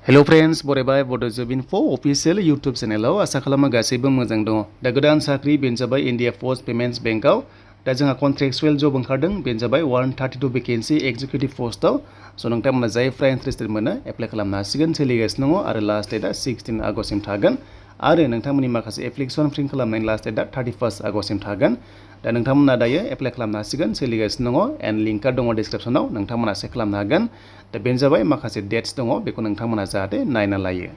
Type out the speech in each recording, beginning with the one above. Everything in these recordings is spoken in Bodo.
Hello friends, बरायबाय Bodo Job Info official YouTube channel आसा खालामो गासैबो मोजां दङ। दा गोदान साख्रि बेनो जाबाय इन्डिया पोस्ट पेमेन्ट्स बेंकआव दा जोंहा कन्ट्रेक्चुअल जब ओंखारदों बेनो जाबाय 132 भेकेन्सि एक्जिकिउटिभ पोस्टआव स' नोंथांमोना जायफ्रा इन्टारेस्टेड मोनो एप्लाइ खालामनो हासिगोन सोलिगासिनो दङ आरो लास्ट डेटआ 16 आगस्टसिम थागोन आरो नोंथांमोननि माखासे एप्लिकेसन प्रिन्ट खालामनायनि लास्ट डेटआ 31 आगस्टसिम थागोन। दा नोंथांमोना दायो एप्लाइ खालामनो हासिगोन सोलिगासिनो दङ एन्ड लिंकआ दङ डिसक्रिप्सनाव नोंथांमोना चेक खालामनो हागोन। दा बेनो जाबाय माखासे डेट्स दङ बेखौ नोंथांमोना जाहाथे नायना लायो।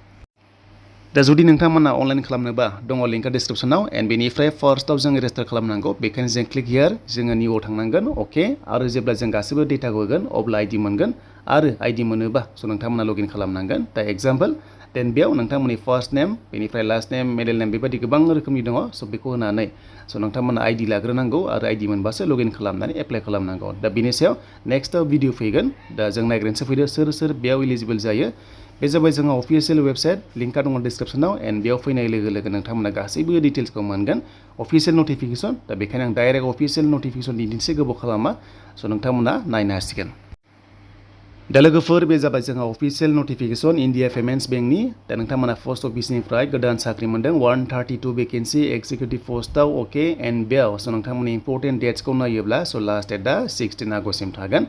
दा जुदि नोंथांमोना अनलाइन खालामनोबा दङ लिंकआ डिसक्रिप्सनाव एन्ड बेनिफ्राय फार्स्टआव जों रेजिस्टार खालामनांगौ बेखायनो जों क्लिक हियार जोङो निउआव थांनांगोन अके आरो जेब्ला जों गासैबो डेटाखौ होगोन अब्ला आइडि मोनगोन आरो आइडि मोनोबा स' नोंथांमोना लगइन खालामनांगोन। दा एग्जाम्पल देन बेयाव नोंथांमोननि फार्स्ट नेम बेनिफ्राय लास्ट नेम मिडल नेम बेबायदि गोबां रोखोमनि दङ स' बेखौ होनानै स' नोंथांमोना आइडि लाग्रोनांगौ आरो आइडि मोनबासो लगइन खालामनानै एप्लाइ खालामनांगौ। दा बेनि सायाव नेक्स्टआव भिडिअ फैगोन दा जों नायग्रोनोसै फैदो सोर बेयाव इलिजिबोल जायो। बे जाबाय जोंहा अफिसियेल वेबसाइट लिंकआ दङ डिसक्रिप्सनाव एन्ड बेयाव फैनाय लोगो लोगो नोंथांमोना गासैबो डिटेल्सखौ मोनगोन अफिसियेल नटिफिकेसन। दा बेखायनो आं डाइरेक्ट अफिसियेल नटिफिकेसन दिन्थिनोसै गोबाव खालामा स' नोंथांमोना नायनो हासिगोन। दा लोगोफोर बे जाबाय जोंहा अफिसियेल नटिफिकेसन इन्डिया पेमेन्ट्स बेंकनि दा नोंथांमोना पोस्ट अफिसनिफ्राय गोदान साख्रि मोनदों 132 भेकेन्सि एक्जिकिउटिभ पोस्टआव अके एन्ड बेयाव स' नोंथांमोननि इम्परटेन्ट डेट्सखौ नायोब्ला स' लास्ट डेटआ 16 आगस्टसिम थागोन।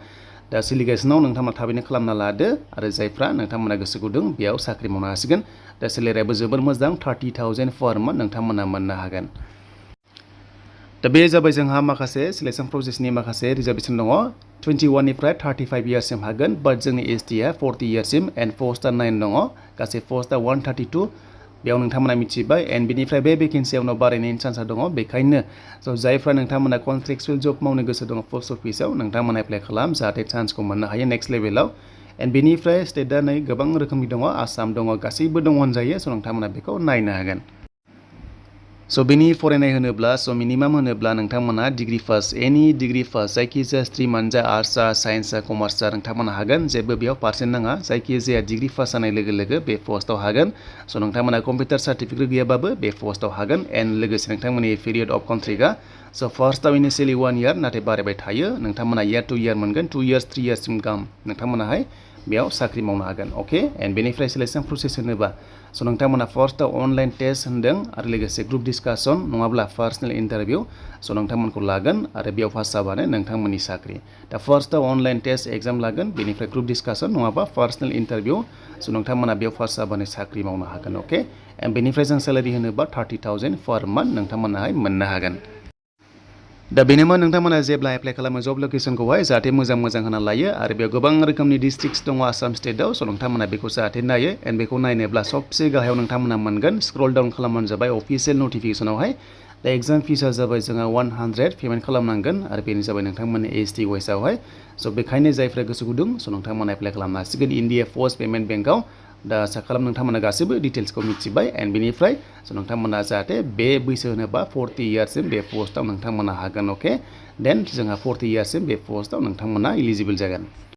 दा सोलिगासिनो नोंथांमोना थाबैनो खालामना लादो आरो जायफ्रा नोंथांमोना गोसो गुदुं बेयाव साख्रि मावनो हासिगोन। दा सेलेरियाबो जोबोर मोजां 30,000 पर मान्थ नोंथांमोना मोननो हागोन। दा बे जाबाय जोंहा माखासे सिलेक्सन प्रसेसनि माखासे रिजार्भेसन दङ 21 निफ्राय 35 इयार्ससिम हागोन बाट जोंनि एसटिआ 40 इयार्ससिम एन्ड पस्टआ 9 दङ गासै पस्टआ 132 बेयाव नोंथांमोना मिथिबाय एन्ड बेनिफ्राय बे भेकेन्सिया उनाव बारायनायनि चान्सआ दङ बेखायनो स' जायफ्रा नोंथांमोना कन्ट्रेक्चुअल जब मावनो गोसो दङ पस्ट अफिसाव नोंथांमोना एप्लाइ खालाम जाहाथे चान्सखौ मोननो हायो नेक्स्ट लेभेलाव एन्ड बेनिफ्राय स्टेटआ नै गोबां रोखोमनि दङ आसाम दङ गासैबो दङ होनजायो स' नोंथांमोना बेखौ नायनो हागोन। स' बेनि फरायनाय होनोब्ला स' मिनिमाम होनोब्ला नोंथांमोना डिग्रि पास एनि डिग्रि पास जायखिजाया स्ट्रिमानो जा आर्ट्स जा साइन्स जा कमार्स जा नोंथांमोना हागोन जेबो बेयाव पार्सेन्ट नाङा जायखिजाया डिग्रि पास जानाय लोगो लोगो बे पस्टआव हागोन। स' नोंथांमोना कम्पिउटार सार्टिफिकेट गैयाबाबो बे पस्टआव हागोन एन्ड लोगोसे नोंथांमोननि पिरियड अफ कन्ट्रेक्टआ स' फार्स्टआव इनिशियेलि 1 इयार नाथाय बारायबाय थायो नोंथांमोना इयार 2 इयार मोनगोन 2 इयार्स 3 इयार्ससिम गाहाम नोंथांमोनाहाय बेयाव साख्रि मावनो हागोन अके एन्ड बेनिफ्राय सिलेक्सन प्रसेस होनोबा स' नोंथांमोना फार्स्टआव अनलाइन टेस्ट होनदों आरो लोगोसे ग्रुप डिसकासन नङाब्ला पार्सनेल इन्टारभिउ स' नोंथांमोनखौ लागोन आरो बेयाव पास जाबानो नोंथांमोननि साख्रि। दा फार्स्टआव अनलाइन टेस्ट एग्जाम लागोन बेनिफ्राय ग्रुप डिसकासन नङाबा पार्सनेल इन्टारभिउ स' नोंथांमोना बेयाव पास जाबानो साख्रि मावनो हागोन अके एन्ड बेनिफ्राय जों सेलारि होनोबा 30,000 पर मान्थ नोंथांमोनाहाय मोननो हागोन। दा बेनोमोन नोंथांमोना जेब्ला एप्लाइ खालामो जब लकेसनखौहाय जाहाथे मोजां होना लायो आरो बेयाव गोबां रोखोमनि डिस्ट्रिक्टस दङ आसाम स्टेटआव स' नोंथांमोना बेखौ जाहाथे नायो एन्ड बेखौ नायनोब्ला सबसे गाहायाव नोंथांमोना मोनगोन स्क्रल डाउन खालामबानो जाबाय अफिसियेल नटिफिकेसनावहाय दा एग्जाम फिसआ जाबाय जोंहा 100 पेमेन्ट खालामनांगोन आरो बेनो जाबाय नोंथांमोननि एसटि वेसावहाय स' बेखायनो जायफ्रा गोसो गुदुं स' नोंथांमोना एप्लाइ खालामनो हासिगोन इन्डिया पोस्ट पेमेन्ट बेंकआव। दा आसा खालाम नोंथांमोना गासैबो डिटेल्सखौ मिथिबाय एन्ड बेनिफ्राय स' नोंथांमोना जाहाथे बे बैसो होनोबा 40 इयार्ससिम बे पस्टआव नोंथांमोना हागोन अके देन जोंहा 40 इयार्ससिम बे पस्टआव नोंथांमोना इलिजिबोल जागोन।